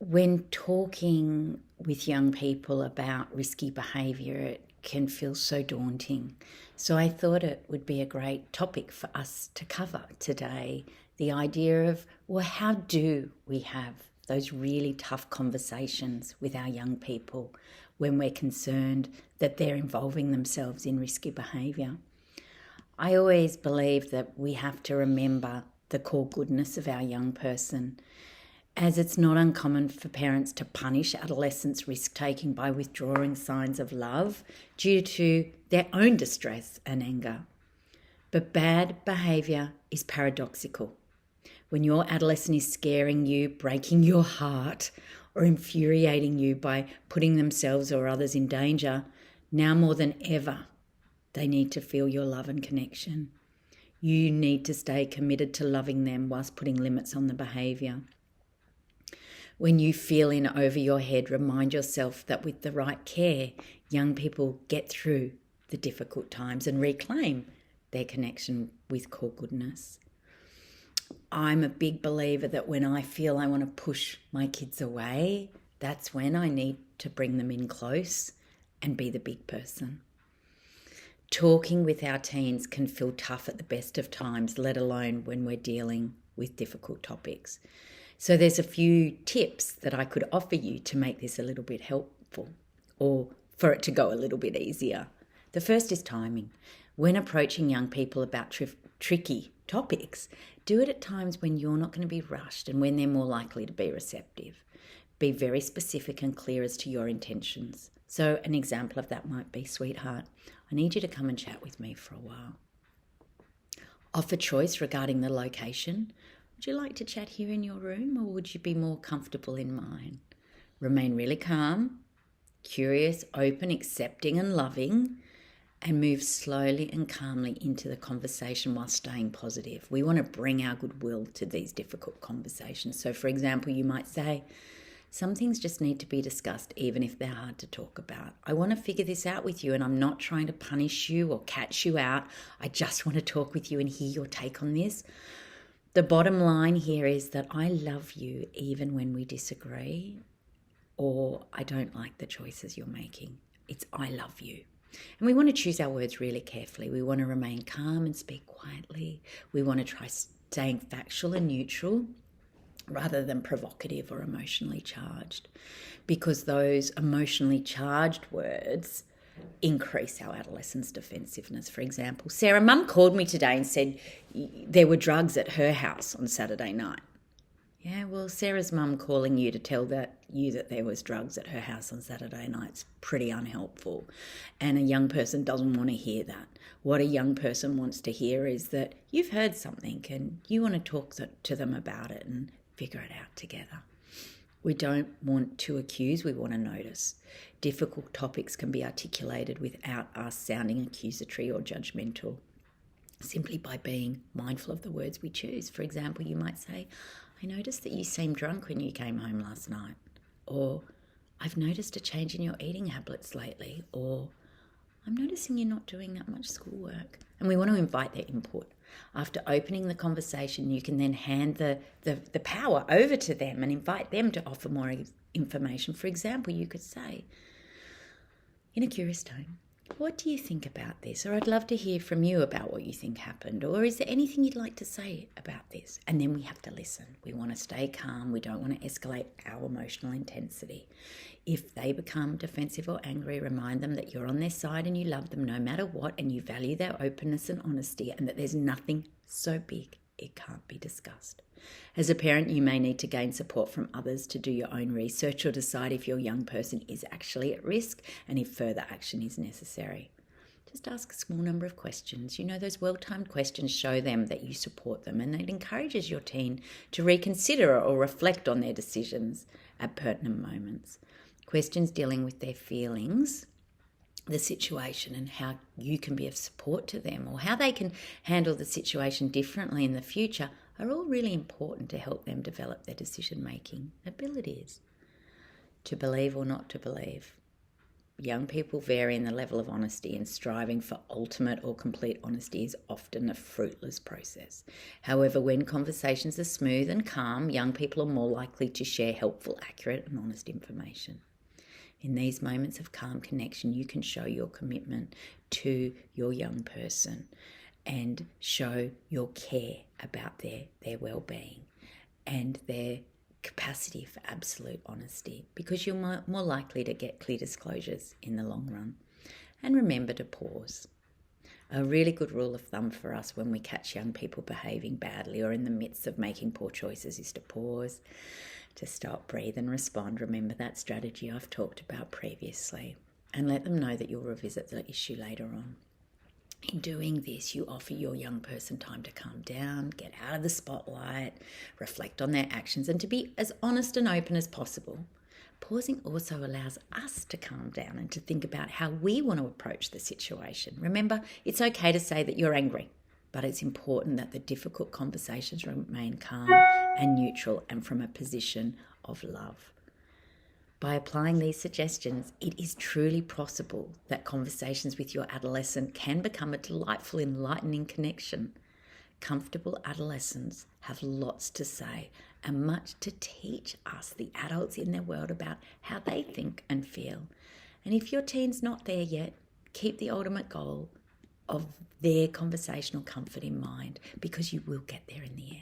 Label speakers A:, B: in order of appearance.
A: When talking with young people about risky behaviour, it can feel so daunting. So I thought it would be a great topic for us to cover today, the idea of, well, how do we have those really tough conversations with our young people when we're concerned that they're involving themselves in risky behaviour? I always believe that we have to remember the core goodness of our young person, as it's not uncommon for parents to punish adolescents' risk-taking by withdrawing signs of love due to their own distress and anger. But bad behaviour is paradoxical. When your adolescent is scaring you, breaking your heart, or infuriating you by putting themselves or others in danger, now more than ever, they need to feel your love and connection. You need to stay committed to loving them whilst putting limits on the behaviour. When you feel in over your head, remind yourself that with the right care, young people get through the difficult times and reclaim their connection with core goodness. I'm a big believer that when I feel I want to push my kids away, that's when I need to bring them in close and be the big person. Talking with our teens can feel tough at the best of times, let alone when we're dealing with difficult topics. So there's a few tips that I could offer you to make this a little bit helpful or for it to go a little bit easier. The first is timing. When approaching young people about tricky topics, do it at times when you're not going to be rushed and when they're more likely to be receptive. Be very specific and clear as to your intentions. So an example of that might be, sweetheart, I need you to come and chat with me for a while. Offer choice regarding the location. Would you like to chat here in your room or would you be more comfortable in mine? Remain really calm, curious, open, accepting and loving, and move slowly and calmly into the conversation while staying positive. We want to bring our goodwill to these difficult conversations. So, for example, you might say, some things just need to be discussed even if they're hard to talk about. I want to figure this out with you and I'm not trying to punish you or catch you out. I just want to talk with you and hear your take on this. The bottom line here is that I love you even when we disagree or I don't like the choices you're making. It's I love you. And we want to choose our words really carefully. We want to remain calm and speak quietly. We want to try staying factual and neutral rather than provocative or emotionally charged, because those emotionally charged words increase our adolescents' defensiveness. For example, Sarah, Mum called me today and said there were drugs at her house on Saturday night. Yeah, well, Sarah's mum calling you to tell you that there was drugs at her house on Saturday night's pretty unhelpful. And a young person doesn't want to hear that. What a young person wants to hear is that you've heard something and you want to talk to them about it and figure it out together. We don't want to accuse, we want to notice. Difficult topics can be articulated without us sounding accusatory or judgmental, simply by being mindful of the words we choose. For example, you might say, I noticed that you seemed drunk when you came home last night. Or, I've noticed a change in your eating habits lately. Or, I'm noticing you're not doing that much schoolwork. And we want to invite their input. After opening the conversation, you can then hand the power over to them and invite them to offer more information. For example, you could say, in a curious tone, what do you think about this? Or I'd love to hear from you about what you think happened. Or is there anything you'd like to say about this? And then we have to listen. We want to stay calm. We don't want to escalate our emotional intensity. If they become defensive or angry, remind them that you're on their side and you love them no matter what and you value their openness and honesty and that there's nothing so big it can't be discussed. As a parent, you may need to gain support from others to do your own research or decide if your young person is actually at risk and if further action is necessary. Just ask a small number of questions. You know, those well-timed questions show them that you support them and it encourages your teen to reconsider or reflect on their decisions at pertinent moments. Questions dealing with their feelings, the situation and how you can be of support to them or how they can handle the situation differently in the future are all really important to help them develop their decision-making abilities. To believe or not to believe. young people vary in the level of honesty, and striving for ultimate or complete honesty is often a fruitless process. However, when conversations are smooth and calm, young people are more likely to share helpful, accurate, and honest information. In these moments of calm connection, you can show your commitment to your young person and show your care about their well-being and their capacity for absolute honesty, because you're more likely to get clear disclosures in the long run. And remember to pause. A really good rule of thumb for us when we catch young people behaving badly or in the midst of making poor choices is to pause, to stop, breathe and respond. Remember that strategy I've talked about previously, and let them know that you'll revisit the issue later on. In doing this, you offer your young person time to calm down, get out of the spotlight, reflect on their actions, and to be as honest and open as possible. Pausing also allows us to calm down and to think about how we want to approach the situation. Remember, it's okay to say that you're angry, but it's important that the difficult conversations remain calm and neutral and from a position of love. By applying these suggestions, it is truly possible that conversations with your adolescent can become a delightful, enlightening connection. Comfortable adolescents have lots to say and much to teach us, the adults in their world, about how they think and feel. And if your teen's not there yet, keep the ultimate goal of their conversational comfort in mind, because you will get there in the end.